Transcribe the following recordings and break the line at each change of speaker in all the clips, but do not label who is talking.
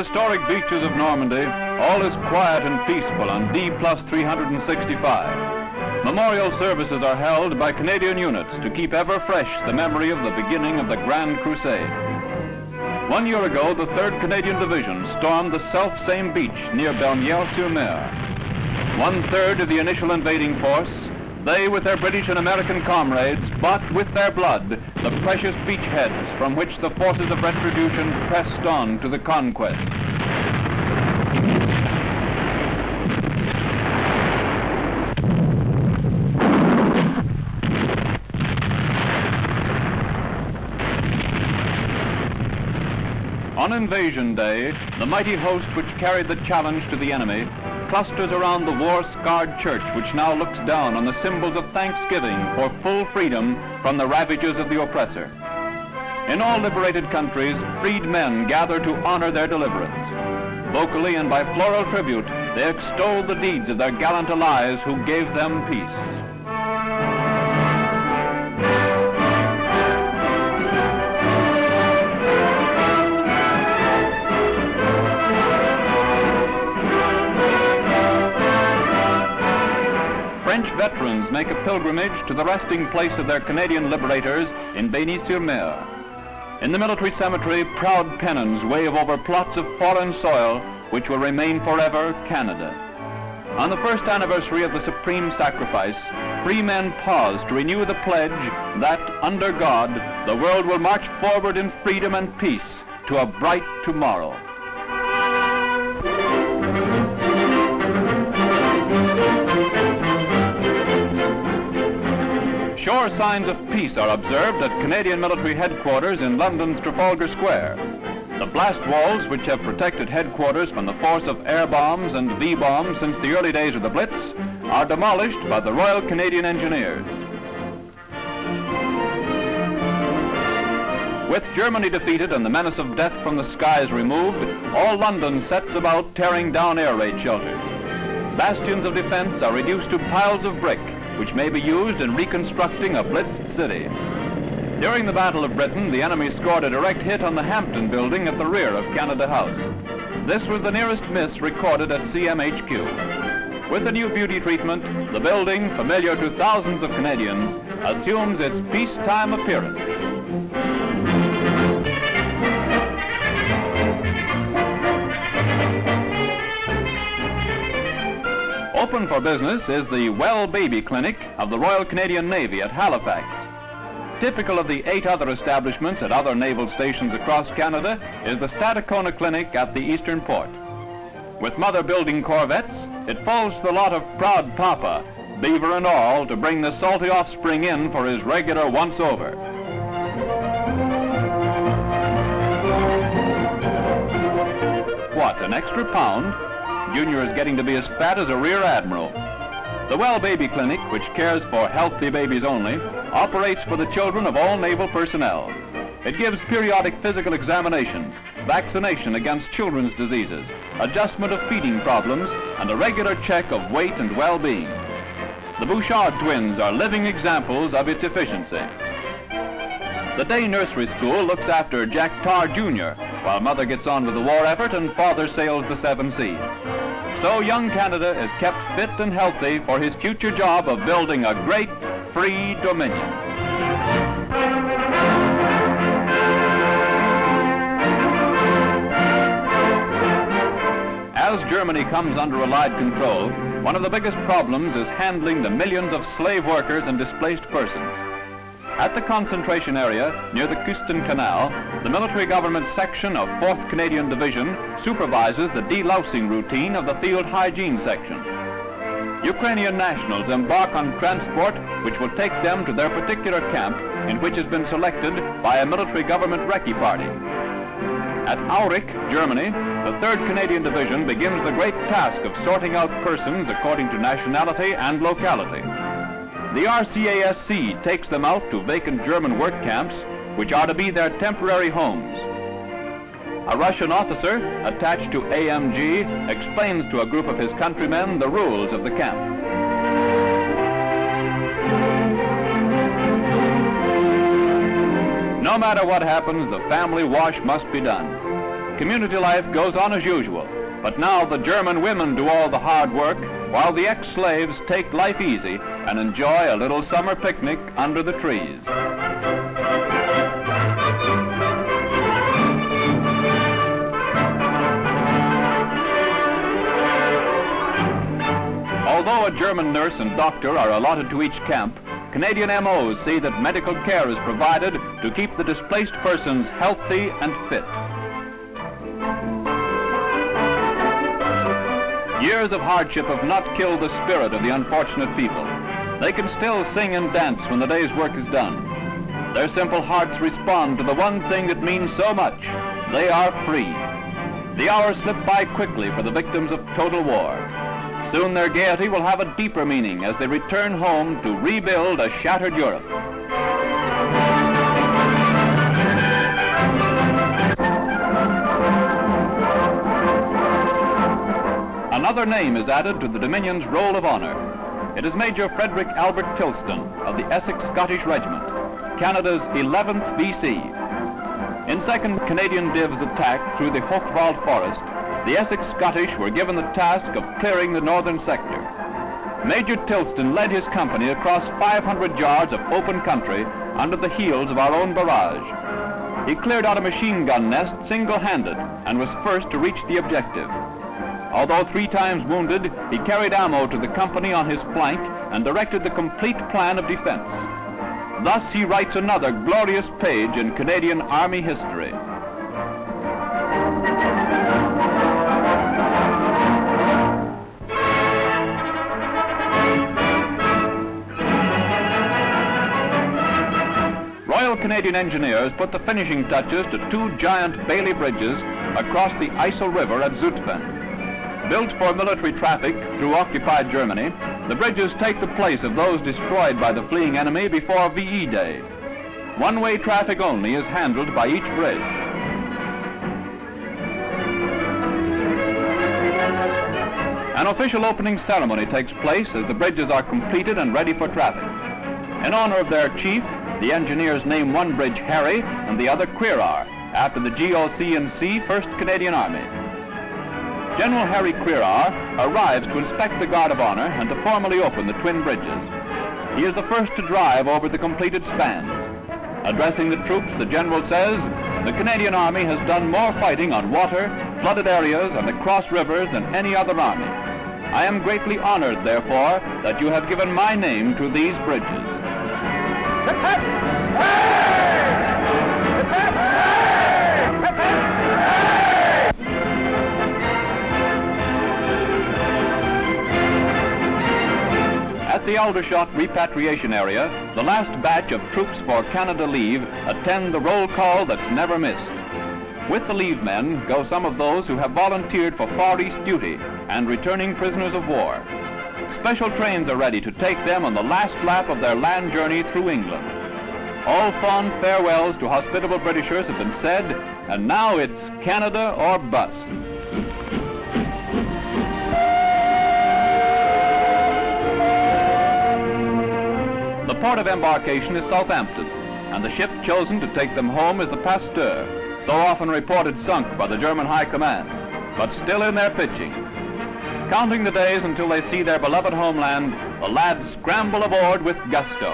historic beaches of Normandy, all is quiet and peaceful on D+365. Memorial services are held by Canadian units to keep ever fresh the memory of the beginning of the Grand Crusade. 1 year ago, the 3rd Canadian Division stormed the self-same beach near Bernières-sur-Mer. 1/3 of the initial invading force, they, with their British and American comrades, bought with their blood the precious beachheads from which the forces of retribution pressed on to the conquest. On Invasion Day, the mighty host which carried the challenge to the enemy clusters around the war-scarred church which now looks down on the symbols of thanksgiving for full freedom from the ravages of the oppressor. In all liberated countries, freed men gather to honor their deliverance. Vocally and by floral tribute, they extol the deeds of their gallant allies who gave them peace. French veterans make a pilgrimage to the resting place of their Canadian liberators in Bagny-sur-Mer. In the military cemetery, proud pennons wave over plots of foreign soil which will remain forever Canada. On the first anniversary of the supreme sacrifice, free men pause to renew the pledge that, under God, the world will march forward in freedom and peace to a bright tomorrow. Sure signs of peace are observed at Canadian military headquarters in London's Trafalgar Square. The blast walls, which have protected headquarters from the force of air bombs and V-bombs since the early days of the Blitz, are demolished by the Royal Canadian Engineers. With Germany defeated and the menace of death from the skies removed, all London sets about tearing down air raid shelters. Bastions of defense are reduced to piles of brick, which may be used in reconstructing a blitzed city. During the Battle of Britain, the enemy scored a direct hit on the Hampton building at the rear of Canada House. This was the nearest miss recorded at CMHQ. With the new beauty treatment, the building, familiar to thousands of Canadians, assumes its peacetime appearance. Open for business is the Well Baby Clinic of the Royal Canadian Navy at Halifax. Typical of the 8 other establishments at other naval stations across Canada is the Stadacona Clinic at the Eastern Port. With mother-building corvettes, it falls to the lot of proud Papa, beaver and all, to bring the salty offspring in for his regular once-over. What, an extra pound? Junior is getting to be as fat as a rear admiral. The Well Baby Clinic, which cares for healthy babies only, operates for the children of all naval personnel. It gives periodic physical examinations, vaccination against children's diseases, adjustment of feeding problems, and a regular check of weight and well-being. The Bouchard twins are living examples of its efficiency. The day nursery school looks after Jack Tarr Jr., while mother gets on with the war effort and father sails the 7 seas. So young Canada is kept fit and healthy for his future job of building a great, free dominion. As Germany comes under Allied control, one of the biggest problems is handling the millions of slave workers and displaced persons. At the concentration area near the Küsten Canal, the military government section of 4th Canadian Division supervises the delousing routine of the field hygiene section. Ukrainian nationals embark on transport which will take them to their particular camp, in which has been selected by a military government recce party. At Aurich, Germany, the 3rd Canadian Division begins the great task of sorting out persons according to nationality and locality. The RCASC takes them out to vacant German work camps, which are to be their temporary homes. A Russian officer, attached to AMG, explains to a group of his countrymen the rules of the camp. No matter what happens, the family wash must be done. Community life goes on as usual, but now the German women do all the hard work, while the ex-slaves take life easy and enjoy a little summer picnic under the trees. Although a German nurse and doctor are allotted to each camp, Canadian MOs see that medical care is provided to keep the displaced persons healthy and fit. Years of hardship have not killed the spirit of the unfortunate people. They can still sing and dance when the day's work is done. Their simple hearts respond to the one thing that means so much. They are free. The hours slip by quickly for the victims of total war. Soon their gaiety will have a deeper meaning as they return home to rebuild a shattered Europe. Another name is added to the Dominion's roll of honor. It is Major Frederick Albert Tilston of the Essex Scottish Regiment, Canada's 11th VC. In 2nd Canadian Div's attack through the Hochwald Forest, the Essex Scottish were given the task of clearing the northern sector. Major Tilston led his company across 500 yards of open country under the heels of our own barrage. He cleared out a machine gun nest single-handed and was first to reach the objective. Although 3 times wounded, he carried ammo to the company on his flank and directed the complete plan of defense. Thus he writes another glorious page in Canadian Army history. Royal Canadian Engineers put the finishing touches to 2 giant Bailey bridges across the Isle River at Zutphen. Built for military traffic through occupied Germany, the bridges take the place of those destroyed by the fleeing enemy before VE Day. One-way traffic only is handled by each bridge. An official opening ceremony takes place as the bridges are completed and ready for traffic. In honor of their chief, the engineers name one bridge Harry and the other Queerar, after the GOC&C 1st Canadian Army. General Harry Queerar arrives to inspect the Guard of Honor and to formally open the twin bridges. He is the first to drive over the completed spans. Addressing the troops, the general says, "The Canadian Army has done more fighting on water, flooded areas, and across rivers than any other army. I am greatly honored, therefore, that you have given my name to these bridges." At the Aldershot repatriation area, the last batch of troops for Canada Leave attend the roll call that's never missed. With the leave men go some of those who have volunteered for Far East duty and returning prisoners of war. Special trains are ready to take them on the last lap of their land journey through England. All fond farewells to hospitable Britishers have been said, and now it's Canada or bust. The port of embarkation is Southampton, and the ship chosen to take them home is the Pasteur, so often reported sunk by the German High Command, but still in their pitching. Counting the days until they see their beloved homeland, the lads scramble aboard with gusto.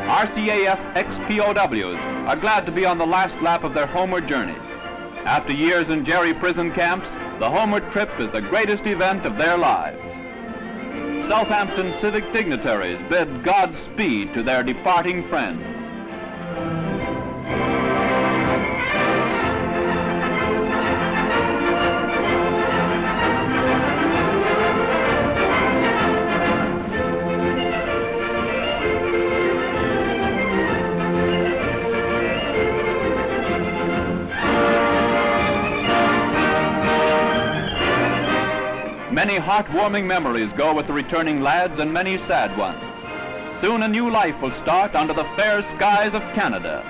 RCAF ex-POWs are glad to be on the last lap of their homeward journey. After years in Jerry prison camps, the homeward trip is the greatest event of their lives. Southampton civic dignitaries bid Godspeed to their departing friends. Many heartwarming memories go with the returning lads and many sad ones. Soon a new life will start under the fair skies of Canada.